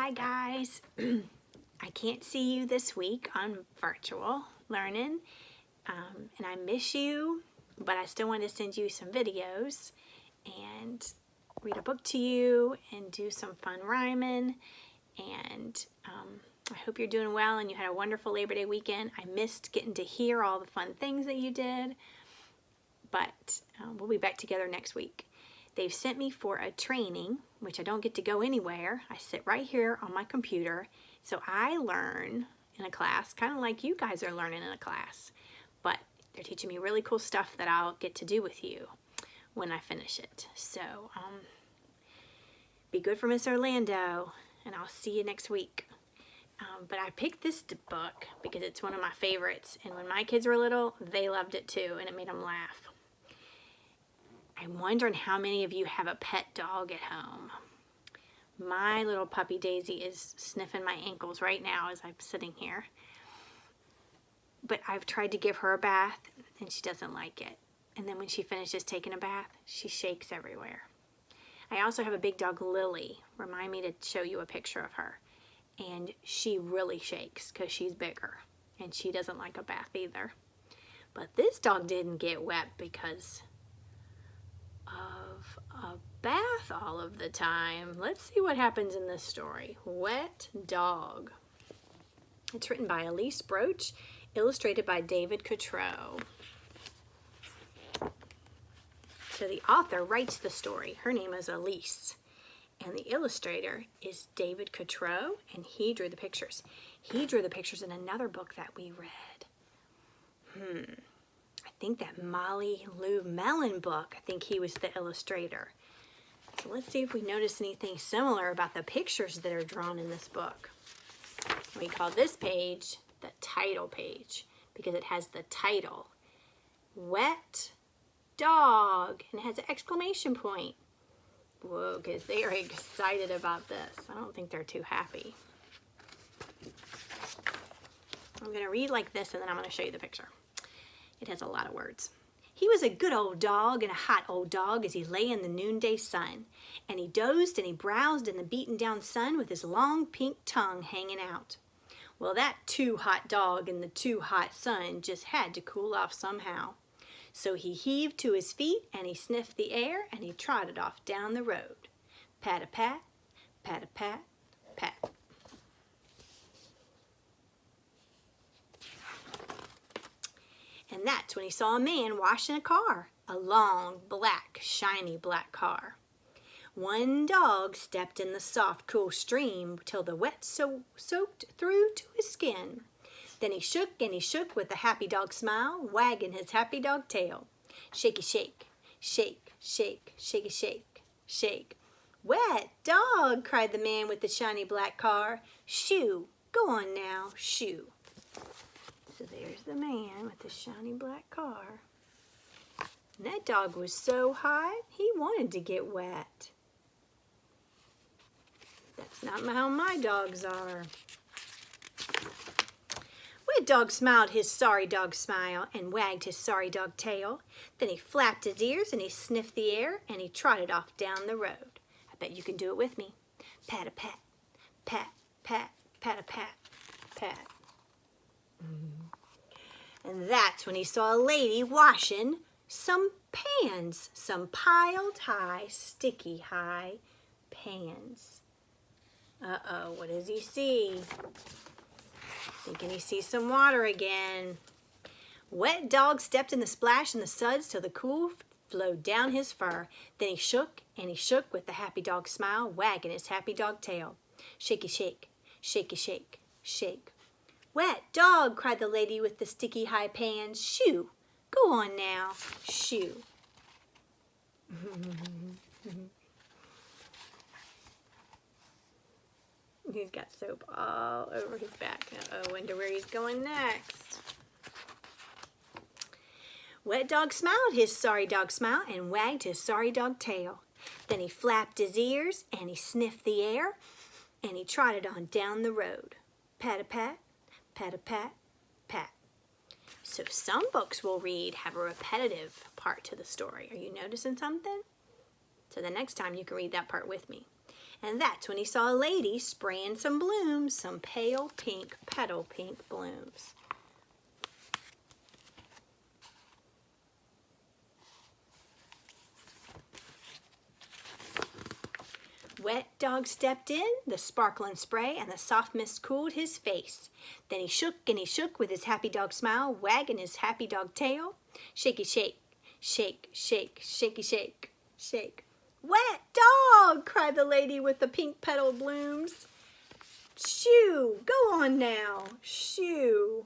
Hi guys. I can't see you this week on virtual learning, and I miss you, but I still want to send you some videos and read a book to you and do some fun rhyming. And I hope you're doing well and you had a wonderful Labor Day weekend. I missed getting to hear all the fun things that you did, but we'll be back together next week. They've sent me for a training, which I don't get to go anywhere. I sit right here on my computer. So I learn in a class, kind of like you guys are learning in a class. But they're teaching me really cool stuff that I'll get to do with you when I finish it. So be good for Miss Orlando, and I'll see you next week. But I picked this book because it's one of my favorites. And when my kids were little, they loved it too, and it made them laugh. I'm wondering how many of you have a pet dog at home. My little puppy Daisy is sniffing my ankles right now as I'm sitting here. But I've tried to give her a bath and she doesn't like it. And then when she finishes taking a bath, she shakes everywhere. I also have a big dog, Lily. Remind me to show you a picture of her. And she really shakes because she's bigger. And she doesn't like a bath either. But this dog didn't get wet because of a bath all of the time. Let's see what happens in this story. Wet Dog. It's written by Elise Broach, illustrated by David Cottrell. So the author writes the story. Her name is Elise. And the illustrator is David Cottrell, and he drew the pictures. He drew the pictures in another book that we read. I think that Molly Lou Mellon book, I think he was the illustrator. So let's see if we notice anything similar about the pictures that are drawn in this book. We call this page the title page because it has the title, Wet Dog, and it has an exclamation point. Whoa, because they are excited about this. I don't think they're too happy. I'm going to read like this and then I'm going to show you the picture. It has a lot of words. He was a good old dog and a hot old dog as he lay in the noonday sun. And he dozed and he browsed in the beaten down sun with his long pink tongue hanging out. Well, that too hot dog in the too hot sun just had to cool off somehow. So he heaved to his feet and he sniffed the air and he trotted off down the road. Pat-a-pat, pat-a-pat, pat. And that's when he saw a man washing a car, a long, black, shiny black car. One dog stepped in the soft, cool stream till the wet soaked through to his skin. Then he shook and he shook with a happy dog smile, wagging his happy dog tail. Shaky shake, shake, shake, shaky shake, shake. Wet dog, cried the man with the shiny black car. Shoo, go on now, shoo. So there's the man with the shiny black car. And that dog was so hot, he wanted to get wet. That's not how my dogs are. Wet Dog smiled his sorry dog smile and wagged his sorry dog tail. Then he flapped his ears and he sniffed the air and he trotted off down the road. I bet you can do it with me. Pat-a-pat, pat, pat, pat-a-pat, pat. And that's when he saw a lady washing some pans, some piled high, sticky high pans. Uh-oh, what does he see? Thinking he sees some water again. Wet Dog stepped in the splash and the suds till the cool flowed down his fur. Then he shook and he shook with the happy dog smile, wagging his happy dog tail. Shaky shake, shaky shake, shake. Wet Dog, cried the lady with the sticky high pans. Shoo, go on now, shoo. He's got soap all over his back. Uh-oh, wonder where he's going next. Wet Dog smiled his sorry dog smile and wagged his sorry dog tail. Then he flapped his ears and he sniffed the air and he trotted on down the road. Pat-a-pat, pat-a-pat, pat. So some books we'll read have a repetitive part to the story. Are you noticing something? So the next time you can read that part with me. And that's when he saw a lady spraying some blooms, some pale pink, petal pink blooms. Wet Dog stepped in, the sparkling spray and the soft mist cooled his face. Then he shook and he shook with his happy dog smile, wagging his happy dog tail. Shaky shake, shake, shake, shaky shake, shake. Wet Dog, cried the lady with the pink petal blooms. Shoo, go on now, shoo.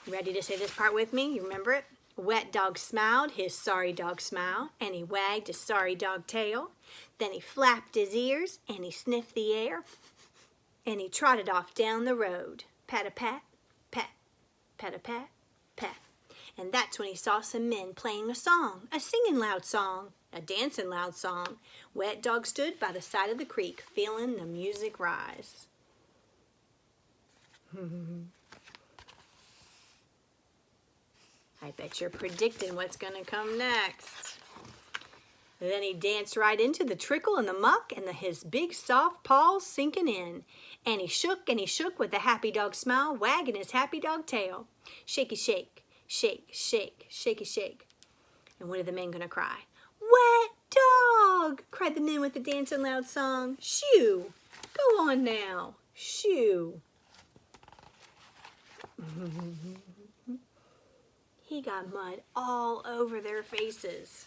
Ready to say this part with me? You remember it? Wet Dog smiled his sorry dog smile, and he wagged his sorry dog tail. Then he flapped his ears, and he sniffed the air, and he trotted off down the road. Pat-a-pat, pat, pat-a-pat, pat. And that's when he saw some men playing a song, a singing loud song, a dancing loud song. Wet Dog stood by the side of the creek, feeling the music rise. I bet you're predicting what's going to come next. Then he danced right into the trickle and the muck and his big soft paws sinking in. And he shook with a happy dog smile, wagging his happy dog tail. Shaky shake, shake, shake, shaky shake. And what are the men going to cry? Wet Dog, cried the men with the dancing loud song. Shoo, go on now, shoo. He got mud all over their faces.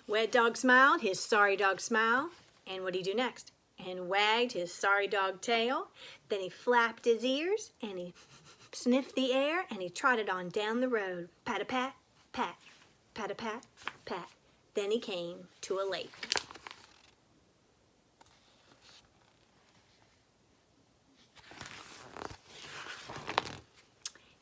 Wet Dog smiled his sorry dog smile, and what did he do next? And wagged his sorry dog tail. Then he flapped his ears, and he sniffed the air, and he trotted on down the road. Pat-a-pat, pat, pat-a-pat, pat. Then he came to a lake.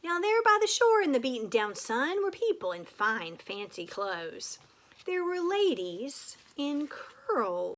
Now there by the shore in the beaten down sun were people in fine fancy clothes. There were ladies in curls.